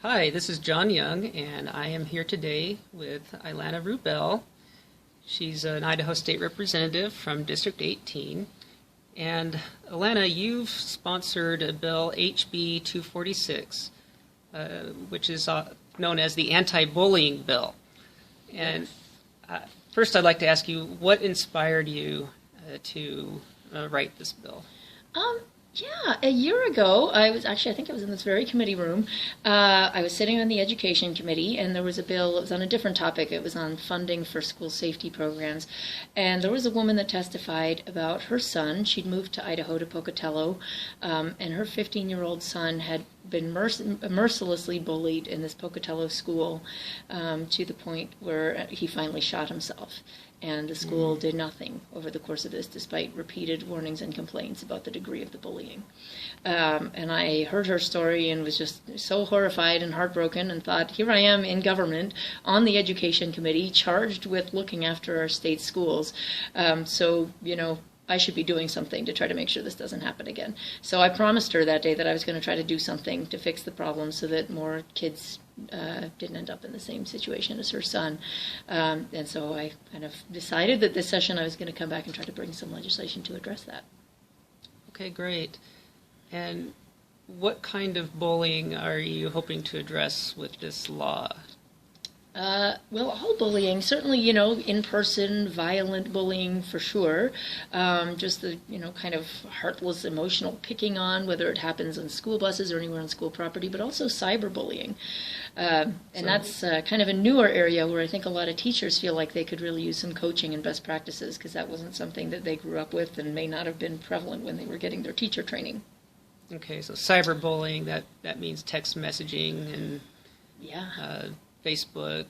Hi, this is John Young, and I am here today with Ilana Rubel. She's an Idaho State Representative from District 18. And Ilana, you've sponsored a bill, HB 246, which is known as the anti-bullying bill. And first I'd like to ask you, what inspired you to write this bill? Yeah, a year ago, I think I was in this very committee room. I was sitting on the education committee, and there was a bill. It was on a different topic. It was on funding for school safety programs. And there was a woman that testified about her son. She'd moved to Idaho, to Pocatello, and her 15-year-old son had been mercilessly bullied in this Pocatello school to the point where he finally shot himself. And the school did nothing over the course of this, despite repeated warnings and complaints about the degree of the bullying. And I heard her story and was just so horrified and heartbroken and thought, here I am in government on the education committee, charged with looking after our state schools. I should be doing something to try to make sure this doesn't happen again. So I promised her that day that I was going to try to do something to fix the problem so that more kids didn't end up in the same situation as her son. And so I kind of decided that this session I was going to come back and try to bring some legislation to address that. Okay, great. And what kind of bullying are you hoping to address with this law? Well, all bullying, certainly, in-person, violent bullying for sure. Just the, kind of heartless, emotional picking on, whether it happens on school buses or anywhere on school property, but also cyberbullying. That's kind of a newer area where I think a lot of teachers feel like they could really use some coaching and best practices, because that wasn't something that they grew up with and may not have been prevalent when they were getting their teacher training. Okay, so cyberbullying, that means text messaging and Facebook,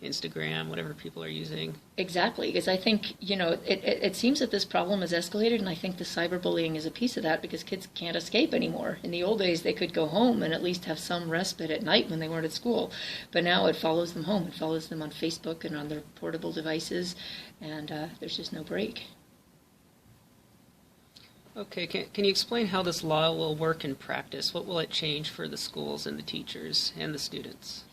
Instagram, whatever people are using. Exactly, because I think, it seems that this problem has escalated, and I think the cyberbullying is a piece of that, because kids can't escape anymore. In the old days, they could go home and at least have some respite at night when they weren't at school, but now it follows them home. It follows them on Facebook and on their portable devices, and there's just no break. Okay, can you explain how this law will work in practice? What will it change for the schools and the teachers and the students?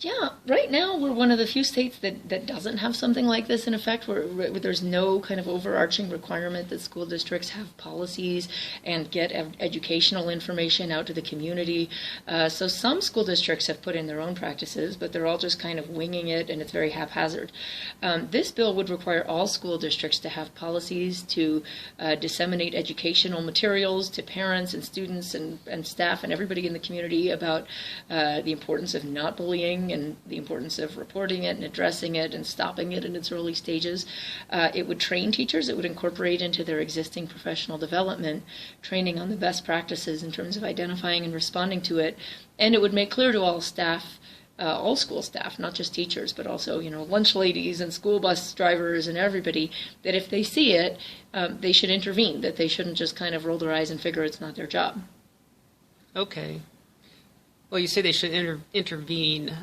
Yeah, right now we're one of the few states that doesn't have something like this in effect, where there's no kind of overarching requirement that school districts have policies and get educational information out to the community. So some school districts have put in their own practices, but they're all just kind of winging it, and it's very haphazard. This bill would require all school districts to have policies to disseminate educational materials to parents and students and staff and everybody in the community about the importance of not bullying and the importance of reporting it and addressing it and stopping it in its early stages. It would train teachers. It would incorporate into their existing professional development training on the best practices in terms of identifying and responding to it. And it would make clear to all staff, all school staff, not just teachers, but also, lunch ladies and school bus drivers and everybody, that if they see it, they should intervene, that they shouldn't just kind of roll their eyes and figure it's not their job. Okay. Well, you say they should intervene.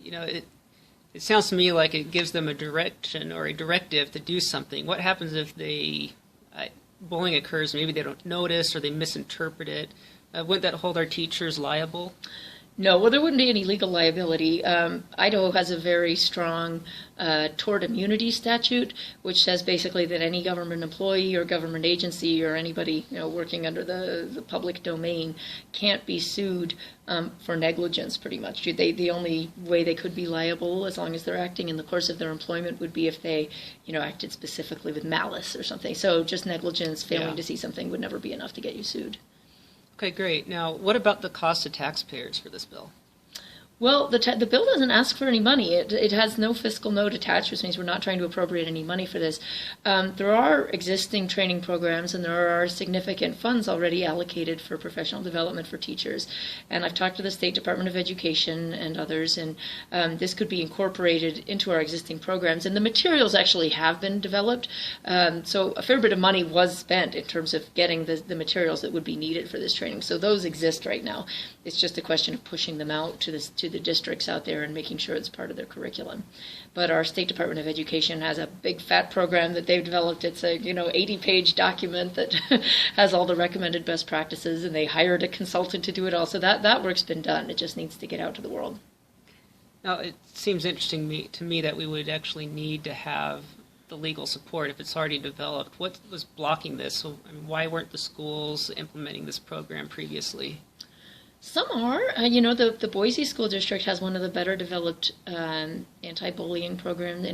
It sounds to me like it gives them a direction or a directive to do something. What happens if bullying occurs, maybe they don't notice or they misinterpret it? Wouldn't that hold our teachers liable? No, well, there wouldn't be any legal liability. Idaho has a very strong tort immunity statute, which says basically that any government employee or government agency or anybody working under the public domain can't be sued for negligence, pretty much. The only way they could be liable, as long as they're acting in the course of their employment, would be if they acted specifically with malice or something. So just negligence, failing to see something, would never be enough to get you sued. Okay, great. Now, what about the cost to taxpayers for this bill? Well, the bill doesn't ask for any money. It has no fiscal note attached, which means we're not trying to appropriate any money for this. There are existing training programs, and there are significant funds already allocated for professional development for teachers. And I've talked to the State Department of Education and others, and this could be incorporated into our existing programs. And the materials actually have been developed. So a fair bit of money was spent in terms of getting the materials that would be needed for this training. So those exist right now. It's just a question of pushing them out to to the districts out there and making sure it's part of their curriculum. But our State Department of Education has a big fat program that they've developed. It's a 80-page document that has all the recommended best practices, and they hired a consultant to do it all. So that work's been done. It just needs to get out to the world. Now, it seems interesting to me that we would actually need to have the legal support if it's already developed. What was blocking this? So, why weren't the schools implementing this program previously? Some are. The Boise School District has one of the better developed anti-bullying programs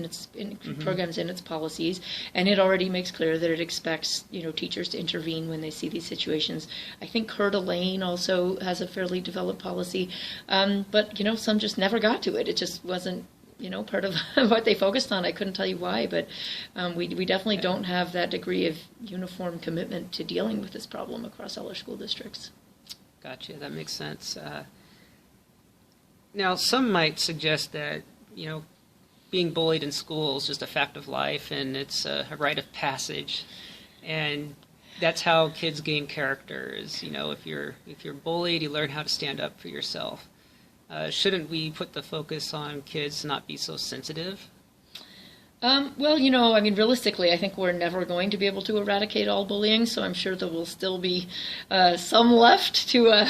in its policies, and it already makes clear that it expects teachers to intervene when they see these situations. I think Coeur d'Alene also has a fairly developed policy, but some just never got to it. It just wasn't part of what they focused on. I couldn't tell you why, but we definitely don't have that degree of uniform commitment to dealing with this problem across all our school districts. Gotcha. That makes sense. Now, some might suggest that, being bullied in school is just a fact of life and it's a rite of passage. And that's how kids gain character is, if you're bullied, you learn how to stand up for yourself. Shouldn't we put the focus on kids not be so sensitive? Realistically, I think we're never going to be able to eradicate all bullying, so I'm sure there will still be some left to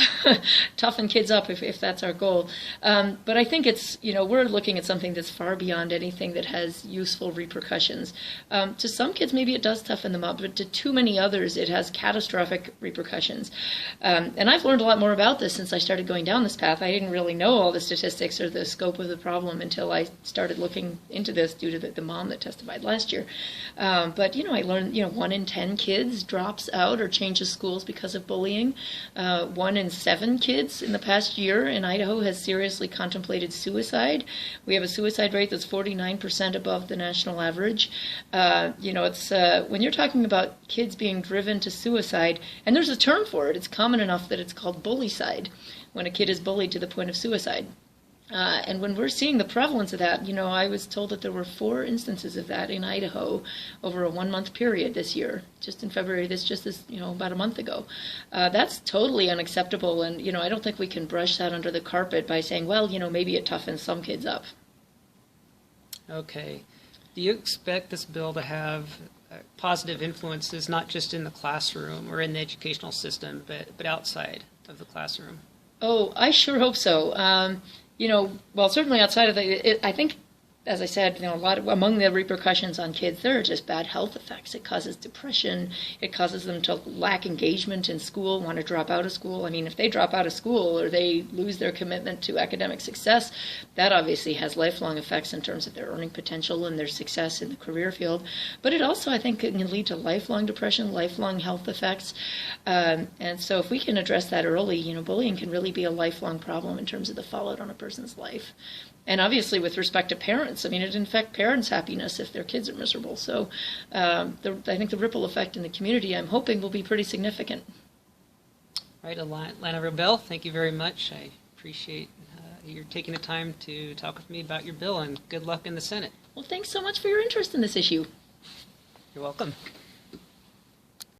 toughen kids up if that's our goal. But I think it's, we're looking at something that's far beyond anything that has useful repercussions. To some kids, maybe it does toughen them up, but to too many others, it has catastrophic repercussions. And I've learned a lot more about this since I started going down this path. I didn't really know all the statistics or the scope of the problem until I started looking into this due to the mom that testified last year. But I learned, 1 in 10 kids drops out or changes schools because of bullying. 1 in 7 kids in the past year in Idaho has seriously contemplated suicide. We have a suicide rate that's 49% above the national average. It's when you're talking about kids being driven to suicide, and there's a term for it. It's common enough that it's called bullycide, when a kid is bullied to the point of suicide. And when we're seeing the prevalence of that, I was told that there were 4 instances of that in Idaho over a 1-month period this year, just in February, about a month ago. That's totally unacceptable, and, I don't think we can brush that under the carpet by saying, well, maybe it toughens some kids up. Okay. Do you expect this bill to have positive influences, not just in the classroom or in the educational system, but outside of the classroom? Oh, I sure hope so. Certainly outside of I think, as I said, a lot among the repercussions on kids, there are just bad health effects. It causes depression. It causes them to lack engagement in school, want to drop out of school. If they drop out of school or they lose their commitment to academic success, that obviously has lifelong effects in terms of their earning potential and their success in the career field. But it also, I think, can lead to lifelong depression, lifelong health effects. And so if we can address that early, bullying can really be a lifelong problem in terms of the fallout on a person's life. And obviously, with respect to parents, it affects parents' happiness if their kids are miserable. So I think the ripple effect in the community, I'm hoping, will be pretty significant. All right, Ilana Rubel, thank you very much. I appreciate you taking the time to talk with me about your bill, and good luck in the Senate. Well, thanks so much for your interest in this issue. You're welcome.